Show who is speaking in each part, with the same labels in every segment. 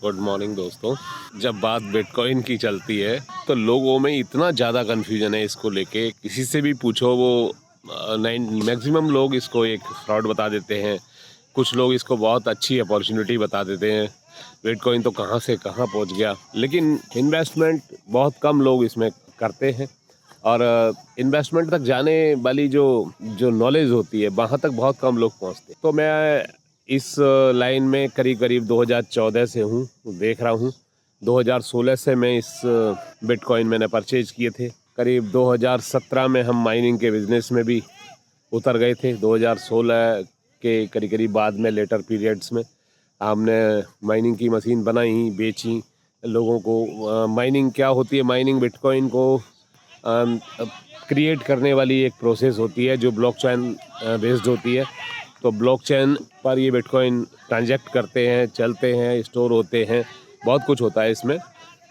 Speaker 1: Good morning दोस्तों। जब बात बिटकॉइन की चलती है तो लोगों में इतना ज़्यादा कन्फ्यूजन है इसको लेके, किसी से भी पूछो वो मैक्सिमम लोग इसको एक फ्रॉड बता देते हैं। कुछ लोग इसको बहुत अच्छी अपॉर्चुनिटी बता देते हैं। बिटकॉइन तो कहाँ से कहाँ पहुँच गया, लेकिन इन्वेस्टमेंट बहुत कम लोग इसमें करते हैं। और इन्वेस्टमेंट तक जाने वाली जो जो नॉलेज होती है वहाँ तक बहुत कम लोग पहुँचते। तो मैं इस लाइन में करीब करीब 2014 से हूँ, देख रहा हूँ। 2016 से मैं इस बिटकॉइन मैंने परचेज किए थे। करीब 2017 में हम माइनिंग के बिज़नेस में भी उतर गए थे। 2016 के करीब करीब बाद में लेटर पीरियड्स में हमने माइनिंग की मशीन बनाई, बेची लोगों को। माइनिंग क्या होती है? माइनिंग बिटकॉइन को क्रिएट करने वाली एक प्रोसेस होती है जो ब्लॉकचेन बेस्ड होती है। तो ब्लॉकचेन पर ये बिटकॉइन ट्रांजैक्ट करते हैं, चलते हैं, स्टोर होते हैं, बहुत कुछ होता है इसमें।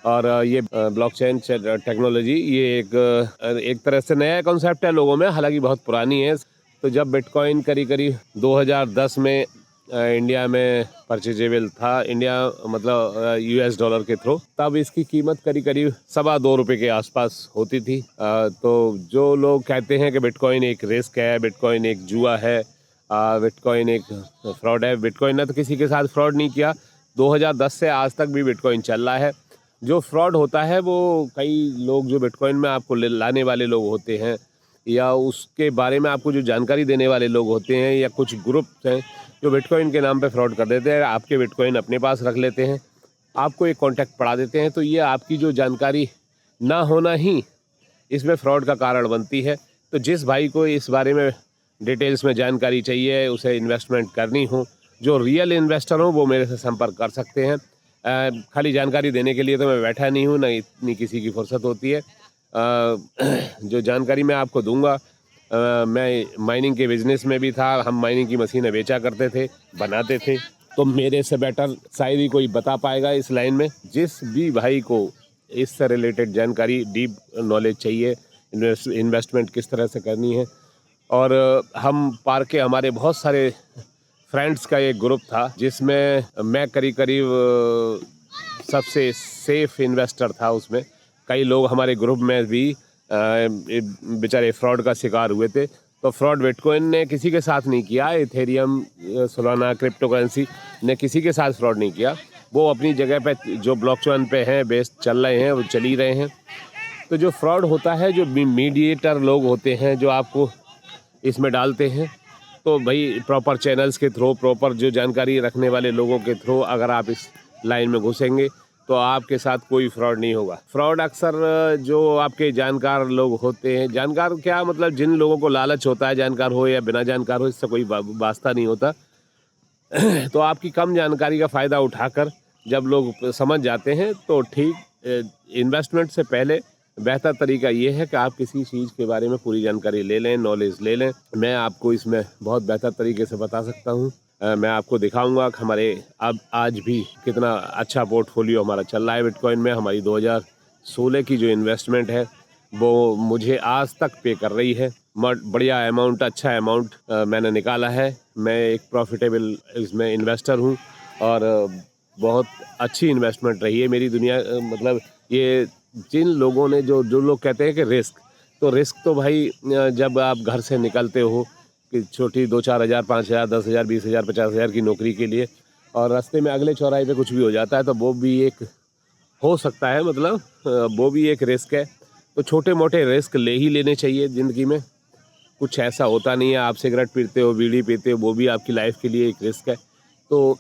Speaker 1: और ये ब्लॉकचेन टेक्नोलॉजी ये एक तरह से नया कॉन्सेप्ट है लोगों में, हालांकि बहुत पुरानी है। तो जब बिटकॉइन करीब करीब 2010 में इंडिया में परचेजेबल था, इंडिया मतलब यूएस डॉलर के थ्रू, तब इसकी कीमत करीब करीब ₹2.25 के आसपास होती थी। तो जो लोग कहते हैं कि बिटकॉइन एक रिस्क है, बिटकॉइन एक जुआ है, बिटकॉइन एक फ्रॉड है, बिटकॉइन ने तो किसी के साथ फ्रॉड नहीं किया। 2010 से आज तक भी बिटकॉइन चल रहा है। जो फ्रॉड होता है वो कई लोग जो बिटकॉइन में आपको लाने वाले लोग होते हैं, या उसके बारे में आपको जो जानकारी देने वाले लोग होते हैं, या कुछ ग्रुप्स हैं जो बिटकॉइन के नाम पे फ्रॉड कर देते हैं। आपके बिटकॉइन अपने पास रख लेते हैं, आपको एक कॉन्टैक्ट पड़ा देते हैं। तो ये आपकी जो जानकारी ना होना ही इसमें फ्रॉड का कारण बनती है। तो जिस भाई को इस बारे में डिटेल्स में जानकारी चाहिए, उसे इन्वेस्टमेंट करनी हो, जो रियल इन्वेस्टर हो वो मेरे से संपर्क कर सकते हैं। खाली जानकारी देने के लिए तो मैं बैठा नहीं हूँ, ना इतनी किसी की फुर्सत होती है। जो जानकारी मैं आपको दूंगा, मैं माइनिंग के बिज़नेस में भी था, हम माइनिंग की मशीनें बेचा करते थे, बनाते थे। तो मेरे से बेटर शायद ही कोई बता पाएगा इस लाइन में। जिस भी भाई को इससे रिलेटेड जानकारी, डीप नॉलेज चाहिए, इन्वेस्टमेंट किस तरह से करनी है। और हम पार्क के हमारे बहुत सारे फ्रेंड्स का एक ग्रुप था जिसमें मैं करीब करीब सबसे सेफ इन्वेस्टर था उसमें। कई लोग हमारे ग्रुप में भी बेचारे फ्रॉड का शिकार हुए थे। तो फ्रॉड बिटकॉइन ने किसी के साथ नहीं किया, इथेरियम, सोलाना, क्रिप्टो करेंसी ने किसी के साथ फ्रॉड नहीं किया। वो अपनी जगह पे जो ब्लॉकचेन पे हैं, बेस चल रहे हैं, वो चल ही रहे हैं। तो जो फ्रॉड होता है, जो मीडिएटर लोग होते हैं जो आपको इसमें डालते हैं, तो भाई प्रॉपर चैनल्स के थ्रू, प्रॉपर जो जानकारी रखने वाले लोगों के थ्रू अगर आप इस लाइन में घुसेंगे तो आपके साथ कोई फ्रॉड नहीं होगा। फ्रॉड अक्सर जो आपके जानकार लोग होते हैं, जानकार क्या मतलब जिन लोगों को लालच होता है, जानकार हो या बिना जानकार हो, इससे कोई वास्ता नहीं होता। तो आपकी कम जानकारी का फ़ायदा उठाकर जब लोग समझ जाते हैं तो ठीक। इन्वेस्टमेंट से पहले बेहतर तरीका ये है कि आप किसी चीज़ के बारे में पूरी जानकारी ले लें, नॉलेज ले लें। मैं आपको इसमें बहुत बेहतर तरीके से बता सकता हूँ। मैं आपको दिखाऊंगा कि हमारे अब आज भी कितना अच्छा पोर्टफोलियो हमारा चल रहा है बिटकॉइन में। हमारी 2016 की जो इन्वेस्टमेंट है वो मुझे आज तक पे कर रही है। बढ़िया अमाउंट, अच्छा अमाउंट मैंने निकाला है। मैं एक प्रॉफिटेबल इसमें इन्वेस्टर हूँ और बहुत अच्छी इन्वेस्टमेंट रही है मेरी। दुनिया मतलब ये जिन लोगों ने जो जो लोग कहते हैं कि रिस्क, तो रिस्क तो भाई जब आप घर से निकलते हो कि छोटी 2-4 हज़ार, 5 हज़ार, 10 हज़ार, 20 हज़ार, 50 हज़ार की नौकरी के लिए, और रास्ते में अगले चौराहे पे कुछ भी हो जाता है, तो वो भी एक हो सकता है, मतलब वो भी एक रिस्क है। तो छोटे मोटे रिस्क ले ही लेने चाहिए ज़िंदगी में। कुछ ऐसा होता नहीं है, आप सिगरेट पीते हो, बीड़ी पीते हो, वो भी आपकी लाइफ के लिए एक रिस्क है। तो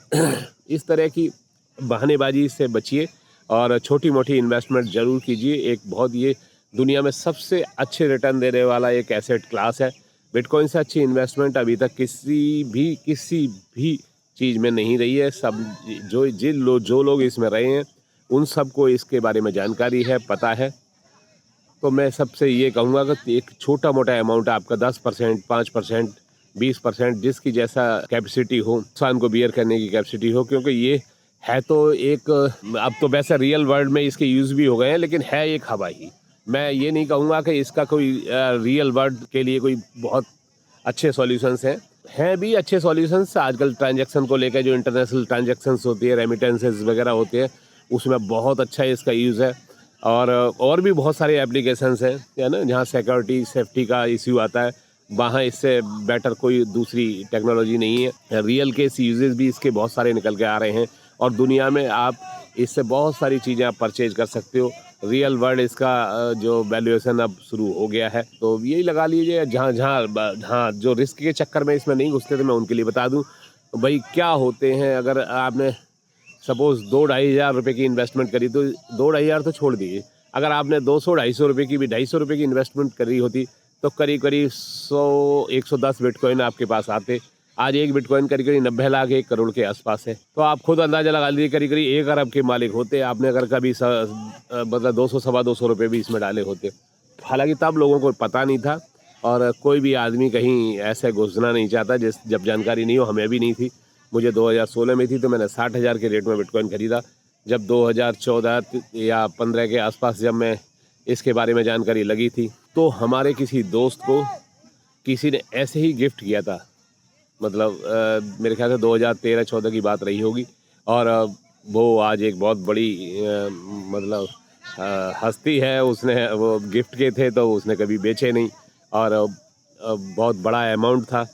Speaker 1: इस तरह की बहानेबाजी से बचिए और छोटी मोटी इन्वेस्टमेंट ज़रूर कीजिए। एक बहुत ये दुनिया में सबसे अच्छे रिटर्न देने वाला एक एसेट क्लास है। बिटकॉइन से अच्छी इन्वेस्टमेंट अभी तक किसी भी चीज़ में नहीं रही है। सब जो लोग इसमें रहे हैं उन सबको इसके बारे में जानकारी है, पता है। तो मैं सबसे ये कहूँगा कि एक छोटा मोटा अमाउंट आपका 10%, 5%, 20%, जिसकी जैसा कैपेसिटी हो, इंसान को बियर करने की कैपेसिटी हो, क्योंकि ये है तो एक, अब तो वैसे रियल वर्ल्ड में इसके यूज़ भी हो गए हैं, लेकिन है एक हवा ही। मैं ये नहीं कहूँगा कि इसका कोई रियल वर्ल्ड के लिए कोई बहुत अच्छे सॉल्यूशंस हैं। हैं भी अच्छे सॉल्यूशंस आजकल ट्रांजैक्शन को लेकर, जो इंटरनेशनल ट्रांजैक्शंस होती है, रेमिटेंसेस वगैरह होते हैं, उसमें बहुत अच्छा इसका यूज़ है। और भी बहुत सारे एप्लीकेशंस हैं, है ना, जहाँ सिक्योरिटी सेफ्टी का इश्यू आता है, वहाँ इससे बेटर कोई दूसरी टेक्नोलॉजी नहीं है। रियल केस यूजेस भी इसके बहुत सारे निकल के आ रहे हैं, और दुनिया में आप इससे बहुत सारी चीज़ें आप परचेज कर सकते हो। रियल वर्ल्ड इसका जो वैल्यूएशन अब शुरू हो गया है, तो यही लगा लीजिए। जहाँ जहाँ हाँ, जो रिस्क के चक्कर में इसमें नहीं घुसते, तो मैं उनके लिए बता दूं भाई क्या होते हैं। अगर आपने सपोज़ 2-2.5 हज़ार रुपये की इन्वेस्टमेंट करी, तो 2-2.5 हज़ार तो छोड़ दीजिए, अगर आपने 200-250 रुपये की भी 250 रुपये की इन्वेस्टमेंट करी होती, तो करीब करीब 100-110 बिटकॉइन आपके पास आते। आज एक बिटकॉइन करीब करीब 90 लाख 1 करोड़ के आसपास है। तो आप खुद अंदाज़ा लगा लीजिए, करीब करीब 1 अरब के मालिक होते आपने, अगर कभी मतलब 200 सवा 200 रुपये भी इसमें डाले होते। हालांकि तब लोगों को पता नहीं था, और कोई भी आदमी कहीं ऐसे घुसना नहीं चाहता जब जानकारी नहीं हो। हमें भी नहीं थी। मुझे 2016 में थी, तो मैंने 60,000 के रेट में बिटकॉइन खरीदा। जब 2014 या 15 के आसपास जब मैं इसके बारे में जानकारी लगी थी, तो हमारे किसी दोस्त को किसी ने ऐसे ही गिफ्ट किया था। मतलब मेरे ख्याल से 2013-14 की बात रही होगी। और वो आज एक बहुत बड़ी मतलब हस्ती है। उसने वो गिफ्ट के थे, तो उसने कभी बेचे नहीं, और बहुत बड़ा अमाउंट था।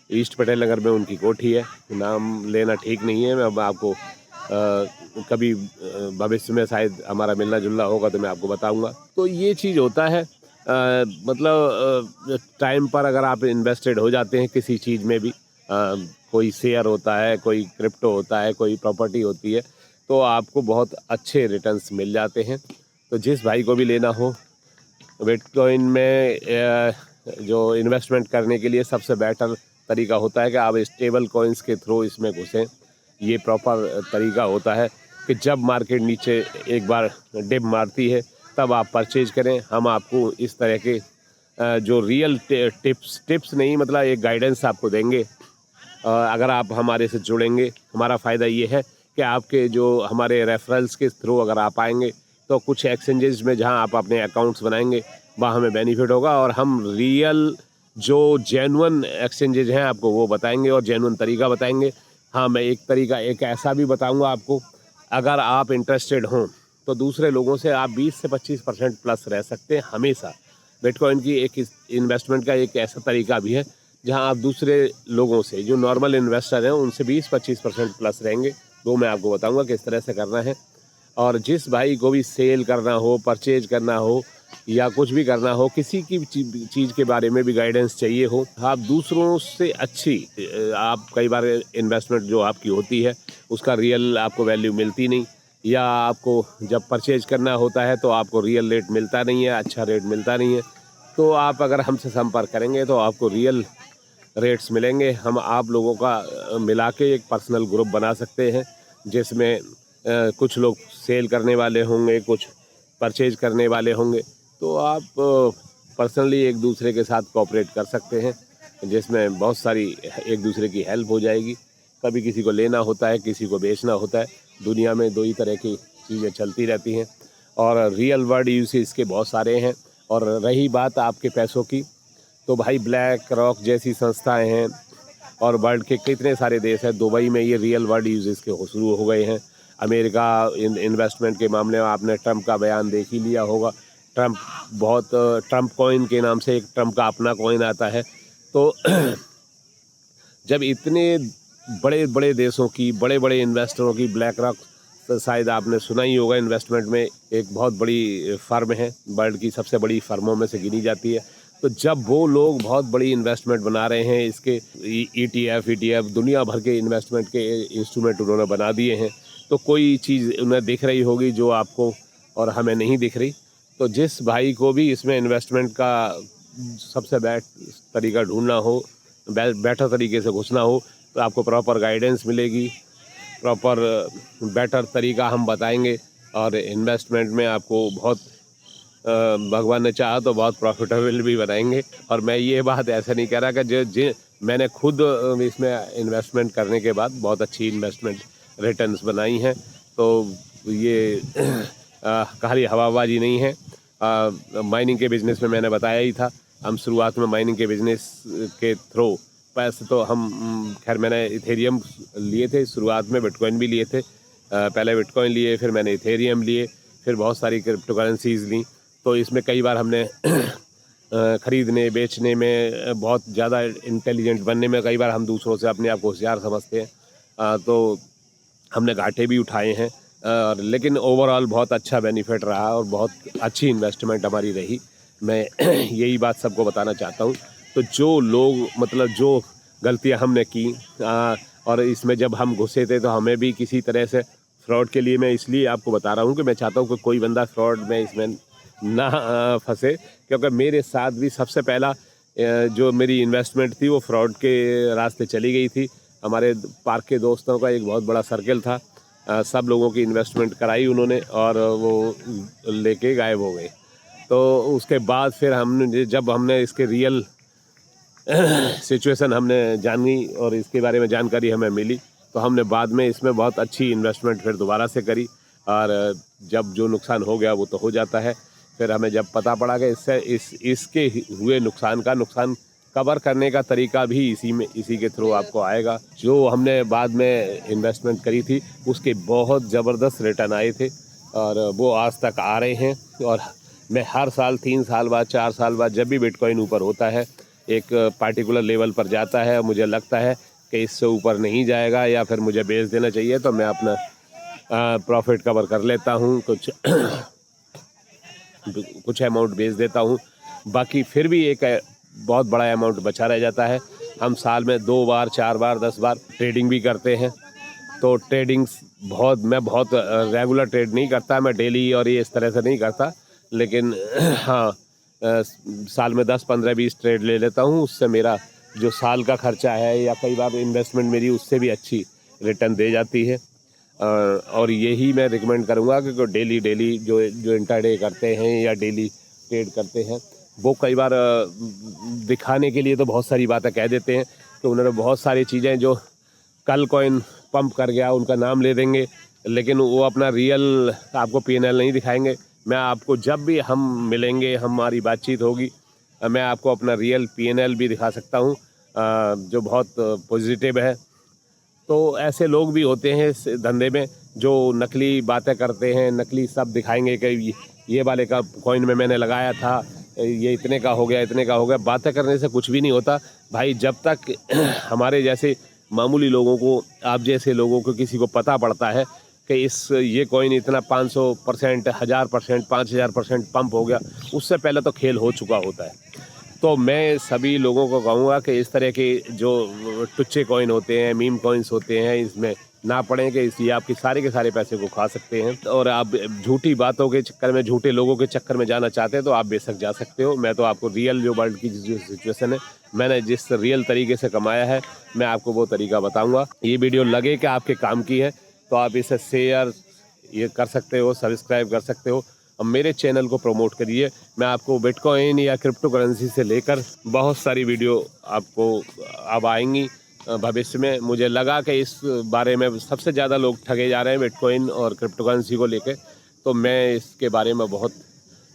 Speaker 1: ईस्ट पटेल नगर में उनकी कोठी है, नाम लेना ठीक नहीं है। मैं अब आपको कभी भविष्य में शायद हमारा मिलना जुलना होगा, तो मैं आपको बताऊंगा। तो ये चीज़ होता है। मतलब टाइम पर अगर आप इन्वेस्टेड हो जाते हैं किसी चीज़ में भी, कोई शेयर होता है, कोई क्रिप्टो होता है, कोई प्रॉपर्टी होती है, तो आपको बहुत अच्छे रिटर्न्स मिल जाते हैं। तो जिस भाई को भी लेना हो बिटकॉइन में, जो इन्वेस्टमेंट करने के लिए सबसे बेटर तरीका होता है कि आप स्टेबल कॉइन्स के थ्रू इसमें घुसें। ये प्रॉपर तरीका होता है कि जब मार्केट नीचे एक बार डिप मारती है, तब आप परचेज करें। हम आपको इस तरह के जो रियल टिप्स नहीं, मतलब एक गाइडेंस आपको देंगे। अगर आप हमारे से जुड़ेंगे, हमारा फ़ायदा ये है कि आपके जो हमारे रेफरल्स के थ्रू अगर आप आएंगे, तो कुछ एक्सचेंजेस में जहां आप अपने अकाउंट्स बनाएंगे, वहाँ हमें बेनिफिट होगा, और हम रियल जो जेन्युइन एक्सचेंजेज हैं आपको वो बताएंगे, और जेन्युइन तरीका बताएंगे। हाँ, मैं एक तरीका एक ऐसा भी बताऊंगा आपको, अगर आप इंटरेस्टेड हों, तो दूसरे लोगों से आप 20 से 25% प्लस रह सकते हैं हमेशा। बिटकॉइन की एक इन्वेस्टमेंट का एक ऐसा तरीका भी है, जहां आप दूसरे लोगों से, जो नॉर्मल इन्वेस्टर हैं, उनसे 20-25% प्लस रहेंगे। वो मैं आपको बताऊंगा किस तरह से करना है। और जिस भाई को भी सेल करना हो, परचेज करना हो, या कुछ भी करना हो, किसी की चीज़ के बारे में भी गाइडेंस चाहिए हो, आप दूसरों से अच्छी आप कई बार इन्वेस्टमेंट जो आपकी होती है, उसका रियल आपको वैल्यू मिलती नहीं, या आपको जब परचेज करना होता है तो आपको रियल रेट मिलता नहीं है, अच्छा रेट मिलता नहीं है। तो आप अगर हमसे संपर्क करेंगे, तो आपको रियल रेट्स मिलेंगे। हम आप लोगों का मिला के एक पर्सनल ग्रुप बना सकते हैं, जिसमें कुछ लोग सेल करने वाले होंगे, कुछ परचेज करने वाले होंगे। तो आप पर्सनली एक दूसरे के साथ कोऑपरेट कर सकते हैं, जिसमें बहुत सारी एक दूसरे की हेल्प हो जाएगी। कभी किसी को लेना होता है, किसी को बेचना होता है। दुनिया में दो ही तरह की चीज़ें चलती रहती हैं, और रियल वर्ल्ड यूसेज इसके बहुत सारे हैं। और रही बात आपके पैसों की, तो भाई ब्लैक रॉक जैसी संस्थाएं हैं, और वर्ल्ड के कितने सारे देश हैं। दुबई में ये रियल वर्ल्ड यूजेस के शुरू हो गए हैं। अमेरिका इन्वेस्टमेंट के मामले में आपने ट्रंप का बयान देख ही लिया होगा। ट्रंप बहुत ट्रंप कॉइन के नाम से एक ट्रंप का अपना कॉइन आता है। तो जब इतने बड़े बड़े देशों की, बड़े बड़े इन्वेस्टरों की, ब्लैक रॉक तो शायद आपने सुना ही होगा, इन्वेस्टमेंट में एक बहुत बड़ी फर्म है, वर्ल्ड की सबसे बड़ी फर्मों में से गिनी जाती है। तो जब वो लोग बहुत बड़ी इन्वेस्टमेंट बना रहे हैं, इसके ETF दुनिया भर के इन्वेस्टमेंट के इंस्ट्रूमेंट उन्होंने बना दिए हैं, तो कोई चीज़ उन्हें दिख रही होगी जो आपको और हमें नहीं दिख रही। तो जिस भाई को भी इसमें इन्वेस्टमेंट का सबसे तरीका ढूंढना हो, बेटर तरीके से घुसना हो, तो आपको प्रॉपर गाइडेंस मिलेगी, प्रॉपर बेटर तरीका हम बताएंगे, और इन्वेस्टमेंट में आपको बहुत भगवान ने चाहा तो बहुत प्रॉफिटेबल भी बनाएंगे। और मैं ये बात ऐसा नहीं कह रहा कि जो मैंने खुद इसमें इन्वेस्टमेंट करने के बाद बहुत अच्छी इन्वेस्टमेंट रिटर्न्स बनाई हैं। तो ये खाली हवाबाजी नहीं है। माइनिंग के बिज़नेस में मैंने बताया ही था, हम शुरुआत में माइनिंग के बिज़नेस के थ्रू पैसे तो हम खैर मैंने इथेरियम लिए थे शुरुआत में, बिटकॉइन भी लिए थे। पहले बिटकॉइन लिए, फिर मैंने इथेरियम लिए, फिर बहुत सारी क्रिप्टो करेंसीज़ ली। तो इसमें कई बार हमने ख़रीदने बेचने में बहुत ज़्यादा इंटेलिजेंट बनने में कई बार हम दूसरों से अपने आप को होशियार समझते हैं। तो हमने घाटे भी उठाए हैं, लेकिन ओवरऑल बहुत अच्छा बेनिफिट रहा और बहुत अच्छी इन्वेस्टमेंट हमारी रही। मैं यही बात सबको बताना चाहता हूँ। तो जो लोग मतलब जो गलतियाँ हमने की, और इसमें जब हम घुसे थे तो हमें भी किसी तरह से फ्रॉड के लिए, मैं इसलिए आपको बता रहा हूँ कि मैं चाहता हूँ कि कोई बंदा फ्रॉड में इसमें ना फंसे, क्योंकि मेरे साथ भी सबसे पहला जो मेरी इन्वेस्टमेंट थी वो फ्रॉड के रास्ते चली गई थी। हमारे पार्क के दोस्तों का एक बहुत बड़ा सर्कल था, सब लोगों की इन्वेस्टमेंट कराई उन्होंने और वो लेके गायब हो गए। तो उसके बाद फिर हमने जब हमने इसके रियल सिचुएशन हमने जानी और इसके बारे में जानकारी हमें मिली, तो हमने बाद में इसमें बहुत अच्छी इन्वेस्टमेंट फिर दोबारा से करी। और जब जो नुकसान हो गया वो तो हो जाता है, फिर हमें जब पता पड़ा कि इसके हुए नुकसान कवर करने का तरीका भी इसी के थ्रू आपको आएगा। जो हमने बाद में इन्वेस्टमेंट करी थी उसके बहुत ज़बरदस्त रिटर्न आए थे और वो आज तक आ रहे हैं। और मैं हर साल 3 साल बाद 4 साल बाद जब भी बिटकॉइन ऊपर होता है, एक पार्टिकुलर लेवल पर जाता है, मुझे लगता है कि इससे ऊपर नहीं जाएगा या फिर मुझे बेच देना चाहिए, तो मैं अपना प्रॉफिट कवर कर लेता हूँ, कुछ अमाउंट बेच देता हूँ। बाकी फिर भी एक बहुत बड़ा अमाउंट बचा रह जाता है। हम साल में 2 बार 4 बार 10 बार ट्रेडिंग भी करते हैं। तो मैं बहुत रेगुलर ट्रेड नहीं करता, मैं डेली और ये इस तरह से नहीं करता, लेकिन हाँ, साल में 10 15 20 ट्रेड ले लेता हूँ। उससे मेरा जो साल का खर्चा है या कई बार इन्वेस्टमेंट मेरी उससे भी अच्छी रिटर्न दे जाती है। और यही मैं रिकमेंड करूँगा कि डेली जो इंट्राडे करते हैं या डेली ट्रेड करते हैं, वो कई बार दिखाने के लिए तो बहुत सारी बातें कह देते हैं कि उन्होंने बहुत सारी चीज़ें जो कल कॉइन पंप कर गया उनका नाम ले देंगे, लेकिन वो अपना रियल आपको P&L नहीं दिखाएंगे। मैं आपको जब भी हम मिलेंगे, हमारी बातचीत होगी, मैं आपको अपना रियल P&L भी दिखा सकता हूँ, जो बहुत पॉजिटिव है। तो ऐसे लोग भी होते हैं इस धंधे में जो नकली बातें करते हैं, नकली सब दिखाएंगे कि ये वाले का कॉइन में मैंने लगाया था, ये इतने का हो गया, इतने का हो गया। बातें करने से कुछ भी नहीं होता भाई। जब तक हमारे जैसे मामूली लोगों को, आप जैसे लोगों को किसी को पता पड़ता है कि ये कॉइन इतना 500%, 1000%, 5000% पंप हो गया, उससे पहले तो खेल हो चुका होता है। तो मैं सभी लोगों को कहूँगा कि इस तरह के जो टुच्चे कॉइन होते हैं, मीम कॉइन्स होते हैं, इसमें ना पड़ें कि इसलिए आपके सारे के सारे पैसे को खा सकते हैं। और आप झूठी बातों के चक्कर में, झूठे लोगों के चक्कर में जाना चाहते हैं तो आप बेशक जा सकते हो। मैं तो आपको रियल जो वर्ल्ड की जो सिचुएशन है, मैंने जिस रियल तरीके से कमाया है, मैं आपको वो तरीका बताऊँगा। ये वीडियो लगे कि आपके काम की है तो आप इसे शेयर ये कर सकते हो, सब्सक्राइब कर सकते हो और मेरे चैनल को प्रमोट करिए। मैं आपको बिटकॉइन या क्रिप्टो करेंसी से लेकर बहुत सारी वीडियो आपको अब आएंगी भविष्य में। मुझे लगा कि इस बारे में सबसे ज़्यादा लोग ठगे जा रहे हैं बिटकॉइन और क्रिप्टो करेंसी को लेकर, तो मैं इसके बारे में बहुत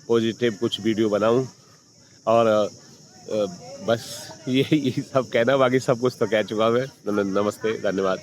Speaker 1: पॉजिटिव कुछ वीडियो बनाऊं। और बस यही सब कहना, बाकी सब कुछ तो कह चुका मैं। नमस्ते, धन्यवाद।